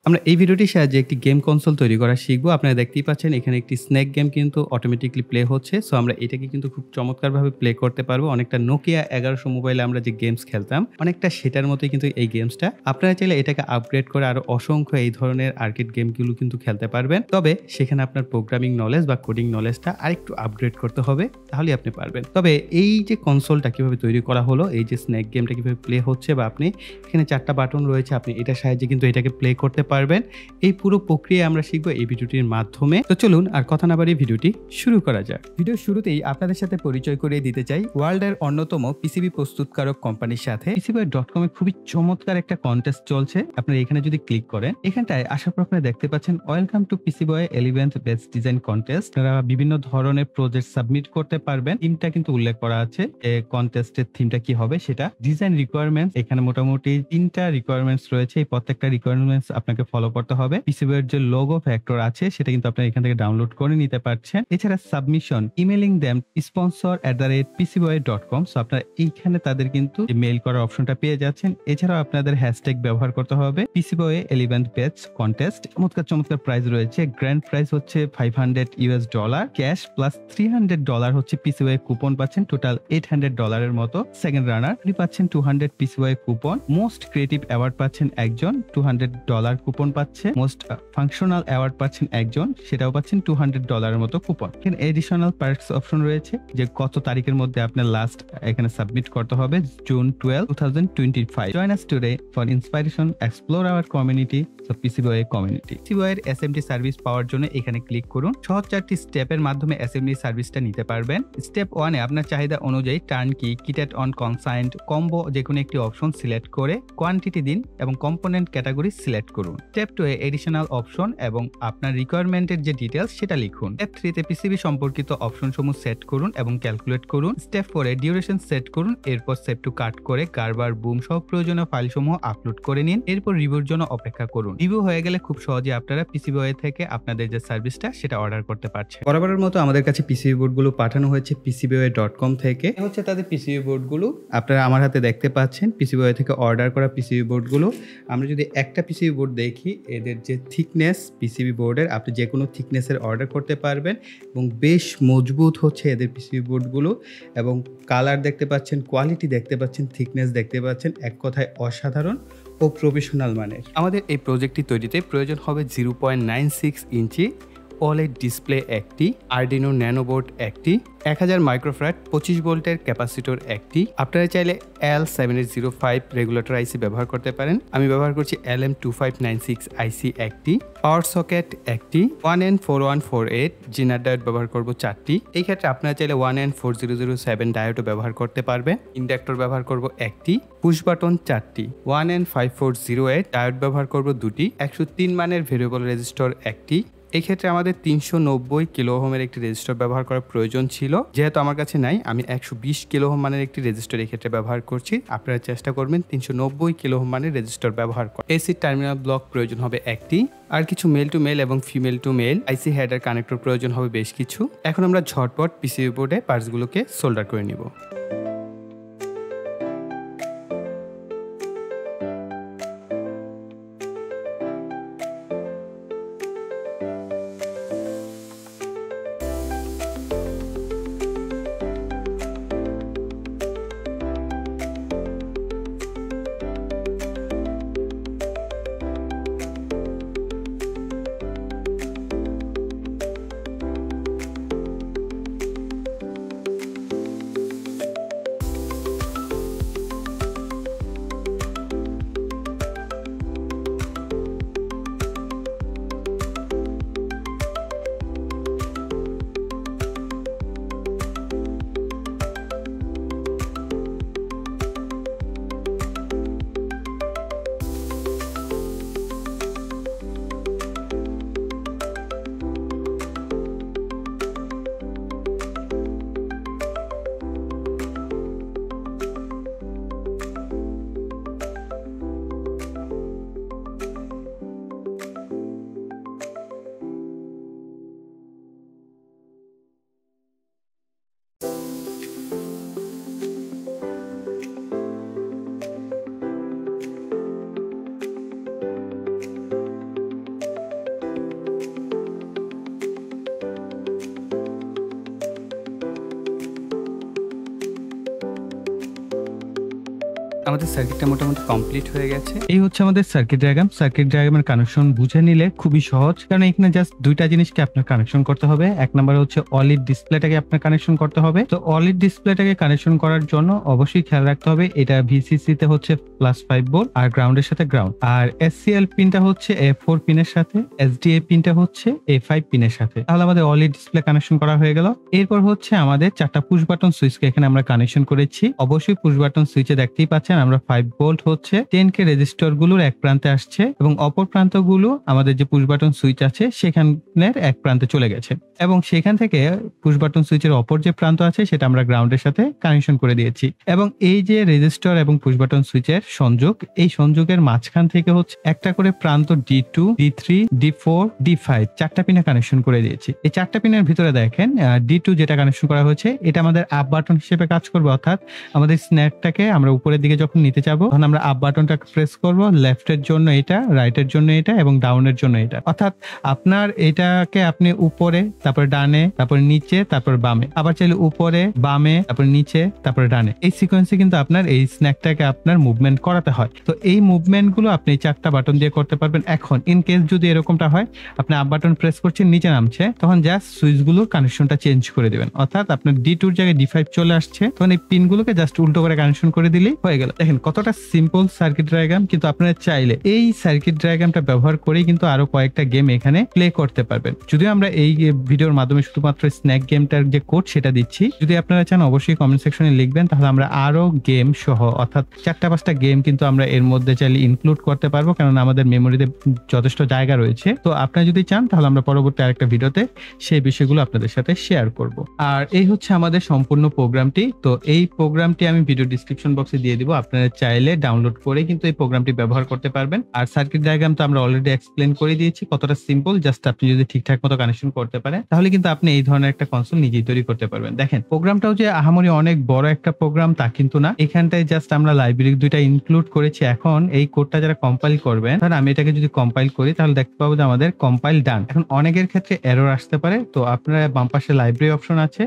আমরা এই ভিডিওটির সাহায্যে একটি গেম কনসোল তৈরি করা শিখবো। আপনারা দেখতেই পাচ্ছেন এখানে একটি স্নেক গেম কিন্তু অটোমেটিক্যালি প্লে হচ্ছে। সো আমরা এটাকে কিন্তু খুব চমৎকারভাবে প্লে করতে পারবো। অনেকটা Nokia 1100 মোবাইলে আমরা যে গেমস খেলতাম, অনেকটা সেটার মতোই কিন্তু এই গেমসটা। আপনারা চাইলে এটাকে আপগ্রেড করে আরো অসংখ্য এই ধরনের আর্কেড গেমগুলো কিন্তু খেলতে পারবেন। তবে সেখানে আপনার প্রোগ্রামিং নলেজ বা কোডিং নলেজটা আরেকটু আপগ্রেড করতে হবে, তাহলেই আপনি পারবেন। তবে এই যে কনসোলটা কিভাবে তৈরি করা হলো, এই যে স্নেক গেমটা কিভাবে প্লে হচ্ছে বা আপনি এখানে 4 টা বাটন রয়েছে, আপনি এটার সাহায্যে কিন্তু এটাকে প্লে করতে পারবেন। এই পুরো প্রক্রিয়া আমরা শিখবো এই ভিডিওটির মাধ্যমে। তো চলুন আর কথা না বাড়িয়ে ভিডিওটি শুরু করা যাক। ভিডিওর শুরুতেই আপনাদের সাথে পরিচয় করিয়ে দিতে চাই ওয়ার্ল্ডের অন্যতম পিসিবি প্রস্তুতকারক কোম্পানির সাথে PCBWay.com এর খুবই চমৎকার একটা কন্টেস্ট চলছে। আপনারা এখানে যদি ক্লিক করেন, এখানটায় আসার পর আপনারা দেখতে পাচ্ছেন welcome to PCBWay 11th best design contest. আপনারা বিভিন্ন ধরনের প্রজেক্ট সাবমিট করতে পারবেন। থিমটা কিন্তু উল্লেখ করা আছে যে কন্টেস্টের থিমটা কি হবে সেটা। ডিজাইন রিকোয়ারমেন্টস, এখানে মোটামুটি 3টা রিকোয়ারমেন্টস রয়েছে। এই প্রত্যেকটা রিকোয়ারমেন্টস আপনাকে ফলো করতে হবে। PCBWay এর যে লোগো ফ্যাক্টর আছে সেটা কিন্তু আপনারা এখান থেকে ডাউনলোড করে নিতে পারছেন। এছাড়া submission, emailing them sponsor@pcbway.com। So আপনারা এইখানে তাদের কিন্তু মেইল করার অপশনটা পেয়ে যাচ্ছেন। এছাড়াও আপনাদের হ্যাশট্যাগ ব্যবহার করতে হবে PCBWay 11th বেস্ট কন্টেস্ট। চমৎকার প্রাইস রয়েছে। গ্র্যান্ড প্রাইস হচ্ছে $500, ক্যাশ প্লাস $300 হচ্ছে PCBWay কুপন পাচ্ছেন। টোটাল $800 এর মতো। সেকেন্ড রানার আপনি পাচ্ছেন 200 PCBWay coupon. Most creative award পাচ্ছেন একজন, $200 কুপন পাচ্ছে। মোস্ট ফাংশনাল অ্যাওয়ার্ড পাচ্ছেন একজন, সেটাও পাচ্ছেন $200 এর মতো কুপন। এখানে এডিশনাল পার্কস অপশন রয়েছে যে কত তারিখের মধ্যে আপনার লাস্ট এখানে সাবমিট করতে হবে, June 12, 2025। Join us today for inspiration, explore our community. So PCBWay community. PCBWay এর এসএমডি সার্ভিস পাওয়ার জন্য এখানে ক্লিক করুন। সহজ 4টি স্টেপের মাধ্যমে এসএমডি সার্ভিসটা নিতে পারবেন। স্টেপ 1 এ আপনার চাহিদা অনুযায়ী টার্নকি, কিটেড অন কনসাইন্ড, কম্বো যে কোনো একটি অপশন সিলেক্ট করে কোয়ান্টিটি দিন এবং কম্পোনেন্ট ক্যাটাগরি সিলেক্ট করুন। স্টেপ 2 এ এডিশনাল অপশন এবং আপনার রিকোয়ারমেন্টের যে ডিটেইলস সেটা লিখুন। স্টেপ 3 তে পিসিবি সম্পর্কিত অপশনসমূহ সেট করুন এবং ক্যালকুলেট করুন। স্টেপ 4 এ ডিউরেশন সেট করুন। এরপর সেভ টু কাট করে গারবার, বুম সহ প্রয়োজনীয় ফাইলসমূহ আপলোড করে নিন। এরপর রিভিউর জন্য অপেক্ষা করুন। রিভিউ হয়ে গেলে খুব সহজে আপনারা PCBWay থেকে আপনাদের যে সার্ভিসটা সেটা অর্ডার করতে পারছেন। বরাবরের মতো আমাদের কাছে পিসিবি বোর্ডগুলো পাঠানো হয়েছে PCBWay.com থেকে। এই হচ্ছে তাদের পিসিবি বোর্ডগুলো। আপনারা আমার হাতে দেখতে পাচ্ছেন PCBWay থেকে অর্ডার করা পিসিবি বোর্ডগুলো। আমরা যদি একটা পিসিবি বোর্ড দেখি, এদের যে থিকনেস পিসিবি বোর্ডের, আপনি যে কোনো থিকনেসের অর্ডার করতে পারবেন এবং বেশ মজবুত হচ্ছে এদের পিসিবি বোর্ডগুলো। এবং কালার দেখতে পাচ্ছেন, কোয়ালিটি দেখতে পাচ্ছেন, থিকনেস দেখতে পাচ্ছেন, এক কথায় অসাধারণ ও প্রফেশনাল মানের। আমাদের এই প্রজেক্টটি তৈরিতে প্রয়োজন হবে 0.96 ইঞ্চি OLED ডিসপ্লে একটি, আরডিনো ন্যানো বোর্ড একটি, 1000 মাইক্রোফ্যারাড 25 ভোল্টের ক্যাপাসিটর একটি। আপনারা চাইলে L7805 রেগুলেটর আইসি ব্যবহার করতে পারেন। আমি ব্যবহার করছি LM2596 আইসি একটি, পাওয়ার সকেট একটি, 1N4148 জিনার ডায়োড ব্যবহার করব 4টি। এই ক্ষেত্রে আপনারা চাইলে 1N4007 ডায়োডও ব্যবহার করতে পারবেন। ইন্ডাক্টর ব্যবহার করব একটি, পুশ বাটন 4টি, 1N5408 ডায়োড ব্যবহার করব 2টি, 103 মানের ভেরিয়েবল রেজিস্টর একটি। এই ক্ষেত্রে আমাদের 390 কিলো ওহমের একটি রেজিস্টর ব্যবহার করার প্রয়োজন ছিল। যেহেতু আমার কাছে নাই, আমি 120 কিলো ওহম মানের একটি রেজিস্টর এই ক্ষেত্রে ব্যবহার করছি। আপনারা চেষ্টা করবেন 390 কিলো ওহম মানের রেজিস্টর ব্যবহার করা। এসি টার্মিনাল ব্লক প্রয়োজন হবে একটি, আর কিছু মেল টু মেল এবং ফিমেল টু মেল আইসি হেডার কানেক্টর প্রয়োজন হবে বেশ কিছু। এখন আমরা ঝটপট পিসিবি বোর্ডে পার্টসগুলোকে সোল্ডার করে নিব। আমাদের সার্কিটটা মোটামুটি কমপ্লিট হয়ে গেছে। এই হচ্ছে আমাদের সার্কিট ডায়াগ্রাম। সার্কিট ডায়াগ্রামের কানেকশন বুঝে নিলে খুবই সহজ, কারণ এখানে জাস্ট দুইটা জিনিসকে আপনার কানেকশন করতে হবে। এক নাম্বার হচ্ছে অলিড ডিসপ্লেটাকে আপনার কানেকশন করতে হবে। তো অলিড ডিসপ্লেটাকে কানেকশন করার জন্য অবশ্যই খেয়াল রাখতে হবে এটা ভিসিসি তে হচ্ছে +5 ভোল্ট আর গ্রাউন্ডের সাথে গ্রাউন্ড, আর এসসিএল পিনটা হচ্ছে A4 পিনের সাথে, এসডিএ পিনটা হচ্ছে A5 পিনের সাথে। তাহলে আমাদের অলিড ডিসপ্লে কানেকশন করা হয়ে গেল। এরপর হচ্ছে আমাদের 4টা পুশ বাটন সুইচকে এখানে আমরা কানেকশন করেছি। অবশ্যই পুশ বাটন সুইচে দেখতেই পাচ্ছেন আমরা 5 ভোল্ট হচ্ছে 10K রেজিস্টর গুলোর এক প্রান্তে আসছে এবং অপর প্রান্তগুলো আমাদের যে পুশ বাটন সুইচ আছে সেখানের এক প্রান্তে চলে গেছে, এবং সেখান থেকে পুশ বাটন সুইচের অপর যে প্রান্ত আছে সেটা আমরা গ্রাউন্ডের সাথে কানেকশন করে দিয়েছি। এবং এই যে রেজিস্টর এবং পুশ বাটন সুইচের সংযোগ, এই সংযোগের মাঝখান থেকে হচ্ছে একটা করে প্রান্ত D2, D3, D4, D5 চারটা পিনে কানেকশন করে দিয়েছি। এই চারটা পিনের ভিতরে দেখেন D2 যেটা কানেকশন করা হয়েছে এটা আমাদের আপ বাটন হিসেবে কাজ করবে, অর্থাৎ আমাদের স্ন্যাকটাকে আমরা উপরের দিকে যখন নিতে যাবো তখন আমরা আপ বাটনটা প্রেস করব, লেফটের জন্য এটা, রাইটের জন্য এটা এবং ডাউনের জন্য এটা, অর্থাৎ আপনার এটাকে আপনি উপরে, তারপর ডানে, তারপর নিচে, তারপর বামে, আবার চাইলে উপরে, বামে, তারপর নিচে, তারপর ডানে, এই সিকোয়েন্সে কিন্তু আপনার এই স্ন্যাকটাকে আপনার মুভমেন্ট করাতে হয়। তো এই মুভমেন্ট গুলো আপনি চারটা বাটন দিয়ে করতে পারবেন। এখন ইন কেস যদি এরকমটা হয় আপনি আপ বাটন প্রেস করছেন, নিচে নামছে, তখন জাস্ট সুইচ গুলোর কানেকশনটা চেঞ্জ করে দিবেন, অর্থাৎ আপনার D2 এর জায়গায় D5 চলে আসছে, তখন এই পিন গুলোকে জাস্ট উল্টো করে কানেকশন করে দিলেই হয়ে গেল। দেখেন কতটা সিম্পল সার্কিট ডায়াগ্রাম, কিন্তু আপনারা চাইলে এই সার্কিট ডায়াগ্রামটা ব্যবহার করেই কিন্তু আরো কয়েকটা গেম এখানে প্লে করতে পারবেন। যদিও আমরা এই ভিডিওর মাধ্যমে শুধুমাত্র স্ন্যাক গেমটার যে কোড সেটা দিচ্ছি, যদি আপনারা চান অবশ্যই কমেন্ট সেকশনে লিখবেন, তাহলে আমরা আরো গেম সহ অর্থাৎ 4-5টা গেম কিন্তু আমরা এর মধ্যে চাইলে ইনক্লুড করতে পারবো, কারণ আমাদের মেমোরিতে যথেষ্ট জায়গা রয়েছে। তো আপনারা যদি চান তাহলে আমরা পরবর্তী আরেকটা ভিডিওতে সেই বিষয়গুলো আপনাদের সাথে শেয়ার করব। আর এই হচ্ছে আমাদের সম্পূর্ণ প্রোগ্রামটি। তো এই প্রোগ্রামটি আমি ভিডিও ডিসক্রিপশন বক্সে দিয়ে দিব, আপনারা চাইলে ডাউনলোড করে কিন্তু এই প্রোগ্রামটি ব্যবহার করতে পারবেন। আর সার্কিট ডায়াগ্রাম তো আমরা অলরেডি এক্সপ্লেন করে দিয়েছি কতটা সিম্পল, জাস্ট আপনি যদি ঠিকঠাক মতো কানেকশন করতে পারেন তাহলে কিন্তু আপনি এই ধরনের একটা কনসোল নিজেই তৈরি করতে পারবেন। দেখেন প্রোগ্রামটাও যে আহামরি অনেক বড় একটা প্রোগ্রাম তা কিন্তু না, এখানটায় জাস্ট আমরা লাইব্রেরি দুইটা ইনক্লুড করেছি। এখন এই কোডটা যারা কম্পাইল করবেন, ধরেন আমি এটাকে যদি কম্পাইল করি তাহলে দেখতে পাবো যে আমাদের কম্পাইল ডান। এখন অনেকের ক্ষেত্রে এরর আসতে পারে, তো আপনারা বাম পাশে লাইব্রেরি অপশন আছে,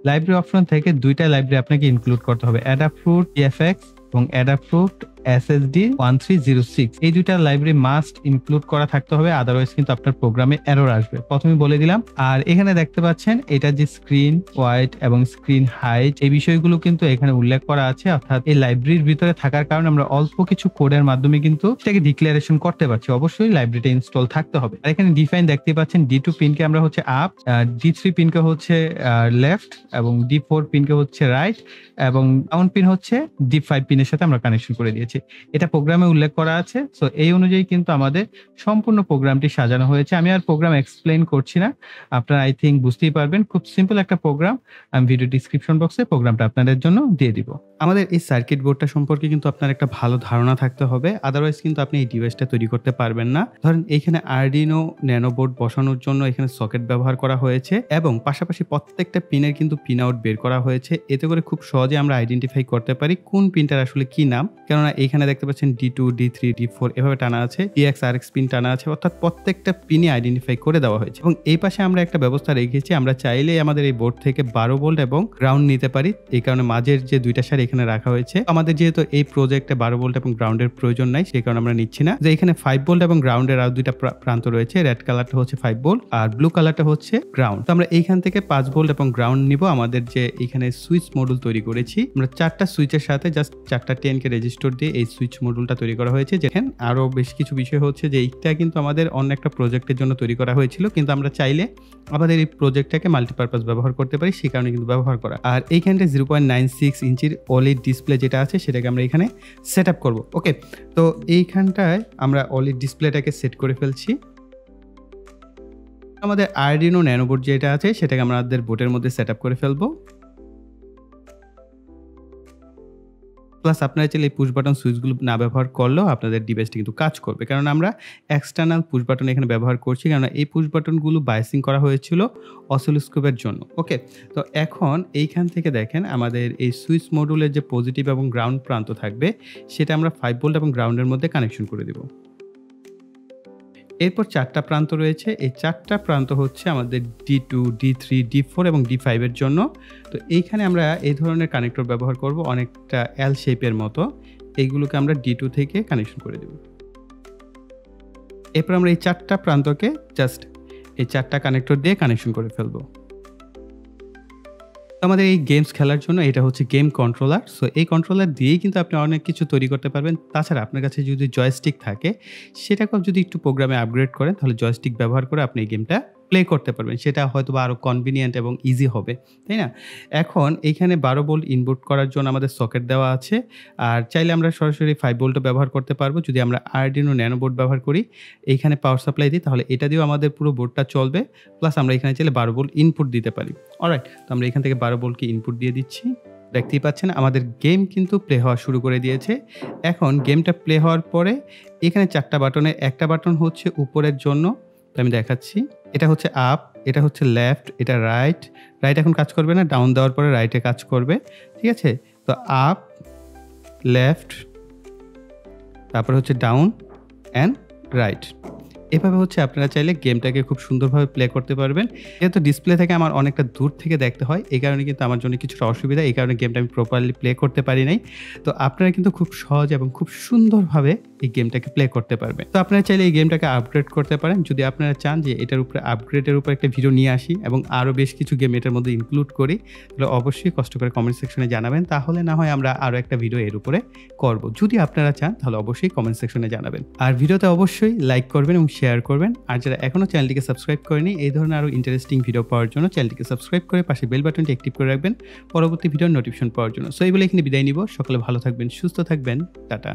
লাইব্রেরি অপশন থেকে দুইটা লাইব্রেরি আপনাকে ইনক্লুড করতে হবে, অ্যাডাফ্রুট EFX এবং অ্যাডাফ্রুট SSD 1306। এই দুইটা লাইব্রেরি মাস্ট ইনক্লুড করা থাকতে হবে, আদারওয়াইজ কিন্তু আপনার প্রোগ্রামে এরর আসবে, প্রথমে বলে দিলাম। আর এখানে দেখতে পাচ্ছেন এটা যে স্ক্রিন ওয়াইড এবং স্ক্রিন হাইট, এই বিষয়গুলো কিন্তু এখানে উল্লেখ করা আছে, অর্থাৎ এই লাইব্রেরির ভিতরে থাকার কারণে আমরা অল্প কিছু কোডের মাধ্যমে কিন্তু সেটাকে ডিক্লারেশন করতে পারছি। অবশ্যই লাইব্রেরিটা ইনস্টল থাকতে হবে। আর এখানে ডিফাইন দেখতে পাচ্ছেন D2 পিনকে আমরা হচ্ছে আপ, D3 পিনকে হচ্ছে লেফট এবং D4 পিনকে হচ্ছে রাইট এবং ডাউন পিন হচ্ছে D5 পিনের সাথে আমরা কানেকশন করে দিয়েছি। এটা প্রোগ্রামে উল্লেখ করা আছে। সো এই অনুযায়ী কিন্তু আমাদের সম্পূর্ণ প্রোগ্রামটি সাজানো হয়েছে। আমি আর প্রোগ্রাম এক্সপ্লেইন করছি না, আপনারা আই থিঙ্ক বুঝতেই পারবেন। খুব সিম্পল একটা প্রোগ্রাম, আমি ভিডিও ডিসক্রিপশন বক্সে প্রোগ্রামটা আপনাদের জন্য দিয়ে দিব। আমাদের এই সার্কিট বোর্ডটা সম্পর্কে কিন্তু আপনার একটা ভালো ধারণা থাকতে হবে, আদারওয়াইজ কিন্তু আপনি এই ডিভাইসটা তৈরি করতে পারবেন না। ধরেন এইখানে আরডিনো ন্যানো বোর্ড বসানোর জন্য এখানে সকেট ব্যবহার করা হয়েছে এবং পাশাপাশি প্রত্যেকটা পিনের কিন্তু পিন আউট বের করা হয়েছে, এতে করে খুব সহজে আমরা আইডেন্টিফাই করতে পারি কোন পিনটার আসলে কি নাম। কেননা এইখানে দেখতে পাচ্ছেন D2, D3, D4 এভাবে টানা আছে, TX RX পিন টানা আছে, অর্থাৎ প্রত্যেকটা পিনই আইডেন্টিফাই করে দেওয়া হয়েছে। এবং এই পাশে আমরা একটা ব্যবস্থা রেখেছি, আমরা চাইলেই আমাদের এই বোর্ড থেকে 12 ভোল্ট এবং গ্রাউন্ড নিতে পারি, এই কারণে মাঝের যে দুইটা সারি এখানে রাখা হয়েছে। আমাদের যেহেতু এই প্রজেক্টে 12 ভোল্ট এবং গ্রাউন্ডের প্রয়োজন নাই, সেই কারণে আমরা নিচ্ছি না। যে এখানে 5 ভোল্ট এবং গ্রাউন্ডের আর দুইটা প্রান্ত রয়েছে, রেড কালারটা হচ্ছে 5 ভোল্ট আর ব্লু কালারটা হচ্ছে গ্রাউন্ড। তো আমরা এইখান থেকে 5 ভোল্ট এবং গ্রাউন্ড নিব। আমাদের যে এখানে সুইচ মডুল তৈরি করেছি, আমরা 4টা সুইচের সাথে জাস্ট 4টা 10K রেজিস্টর দিয়ে এই সুইচ মডুলটা তৈরি করা হয়েছে। যেখানে আরো বেশ কিছু বিষয় হচ্ছে যে এইটা কিন্তু আমাদের অন্য একটা প্রজেক্টের জন্য তৈরি করা হয়েছিল, কিন্তু আমরা চাইলে আমাদের এই প্রজেক্টটাকে মাল্টিপারপাস ব্যবহার করতে পারি, সেই কারণে কিন্তু ব্যবহার করা। আর এইখানটা 0.96 ইঞ্চির OLED ডিসপ্লে যেটা আছে সেটাকে আমরা এখানে সেট আপ করবো। ওকে, তো এইখানটায় আমরা OLED ডিসপ্লেটাকে সেট করে ফেলছি। আমাদের আরডিনো ন্যানো বোর্ড যেটা আছে সেটাকে আমাদের বোর্ডের মধ্যে সেট আপ করে ফেলবো। প্লাস আপনারা চাইলে এই পুশ বাটন সুইচগুলো না ব্যবহার করলেও আপনাদের ডিভাইসটা কিন্তু কাজ করবে, কারণ আমরা এক্সটার্নাল পুশ বাটন এখানে ব্যবহার করছি, কারণ এই পুশ বাটনগুলো বায়াসিং করা হয়েছিল অসিলোস্কোপের জন্য। ওকে, তো এখন এইখান থেকে দেখেন আমাদের এই সুইচ মডুলের যে পজিটিভ এবং গ্রাউন্ড প্রান্ত থাকবে সেটা আমরা 5 ভোল্ট এবং গ্রাউন্ডের মধ্যে কানেকশন করে দেব। এরপর 4টা প্রান্ত রয়েছে, এই 4টা প্রান্ত হচ্ছে আমাদের D2, D3, D4 এবং D5 এর জন্য। তো এইখানে আমরা এই ধরনের কানেক্টর ব্যবহার করব, অনেকটা এল শেপের মতো। এইগুলোকে আমরা D2 থেকে কানেকশন করে দেব। এরপর আমরা এই 4টা প্রান্তকে জাস্ট এই 4টা কানেক্টর দিয়ে কানেকশন করে ফেলবো। আমাদের এই গেমস খেলার জন্য এটা হচ্ছে গেম কন্ট্রোলার। সো এই কন্ট্রোলার দিয়েই কিন্তু আপনি অনেক কিছু তৈরি করতে পারবেন। তাছাড়া আপনার কাছে যদি জয়স্টিক থাকে, সেটাকেও যদি একটু প্রোগ্রামে আপগ্রেড করেন, তাহলে জয়স্টিক ব্যবহার করে আপনি এই গেমটা প্লে করতে পারবেন। সেটা হয়তোবা আরো কনভিনিয়েন্ট এবং ইজি হবে। তাই না? এখন এইখানে 12 ভোল্ট ইনপুট করার জন্য আমাদের সকেট দেওয়া আছে। আর চাইলে আমরা সরাসরি 5 ভোল্টও ব্যবহার করতে পারবো। যদি আমরা Arduino Nano বোর্ড ব্যবহার করি, এইখানে পাওয়ার সাপ্লাই দিই, তাহলে এটা দিয়েও আমাদের পুরো বোর্ডটা চলবে। প্লাস আমরা এখানে চাইলে 12 ভোল্ট ইনপুট দিতে পারি। অলরাইট? তো আমরা এখান থেকে 12 ভোল্টকে ইনপুট দিয়ে দিচ্ছি। দেখতেই পাচ্ছেন আমাদের গেম কিন্তু প্লে হওয়া শুরু করে দিয়েছে। এখন গেমটা প্লে হওয়ার পরে এখানে 4টা বাটনের একটা বাটন হচ্ছে উপরের জন্য। তো আমি দেখাচ্ছি। এটা হচ্ছে আপ, এটা হচ্ছে লেফট, এটা রাইট। রাইট এখন কাজ করবে না, ডাউন দেওয়ার পরে রাইটে কাজ করবে। ঠিক আছে? তো আপ, লেফট, তারপরে হচ্ছে ডাউন অ্যান্ড রাইট। এভাবে হচ্ছে আপনারা চাইলে গেমটাকে খুব সুন্দরভাবে প্লে করতে পারবেন। যেহেতু ডিসপ্লে থেকে আমার অনেকটা দূর থেকে দেখতে হয়, এই কারণে কিন্তু আমার জন্য কিছুটা অসুবিধা। এই কারণে গেমটা আমি প্রপারলি প্লে করতে পারি নাই। তো আপনারা কিন্তু খুব সহজ এবং খুব সুন্দরভাবে এই গেমটাকে প্লে করতে পারবেন। তো আপনারা চাইলে এই গেমটাকে আপগ্রেড করতে পারেন। যদি আপনারা চান যে এটার উপরে আপগ্রেডের উপর একটা ভিডিও নিয়ে আসি এবং আরও বেশ কিছু গেম এটার মধ্যে ইনক্লুড করি, তাহলে অবশ্যই কষ্ট করে কমেন্ট সেকশনে জানাবেন। তাহলে না হয় আমরা আরও একটা ভিডিও এর উপরে করব। যদি আপনারা চান তাহলে অবশ্যই কমেন্ট সেকশনে জানাবেন। আর ভিডিওতে অবশ্যই লাইক করবেন এবং শেয়ার করবেন। আর যারা এখনো চ্যানেলটিকে সাবস্ক্রাইব করেনি, এই ধরনের আরো ইন্টারেস্টিং ভিডিও পাওয়ার জন্য চ্যানেলটিকে সাবস্ক্রাইব করে পাশে বেল বাটনটি অ্যাক্টিভ করে রাখবেন পরবর্তী ভিডিওর নোটিফিকেশন পাওয়ার জন্য। সো এই বলে এখানে বিদায় নিব। সকলে ভালো থাকবেন, সুস্থ থাকবেন। টাটা।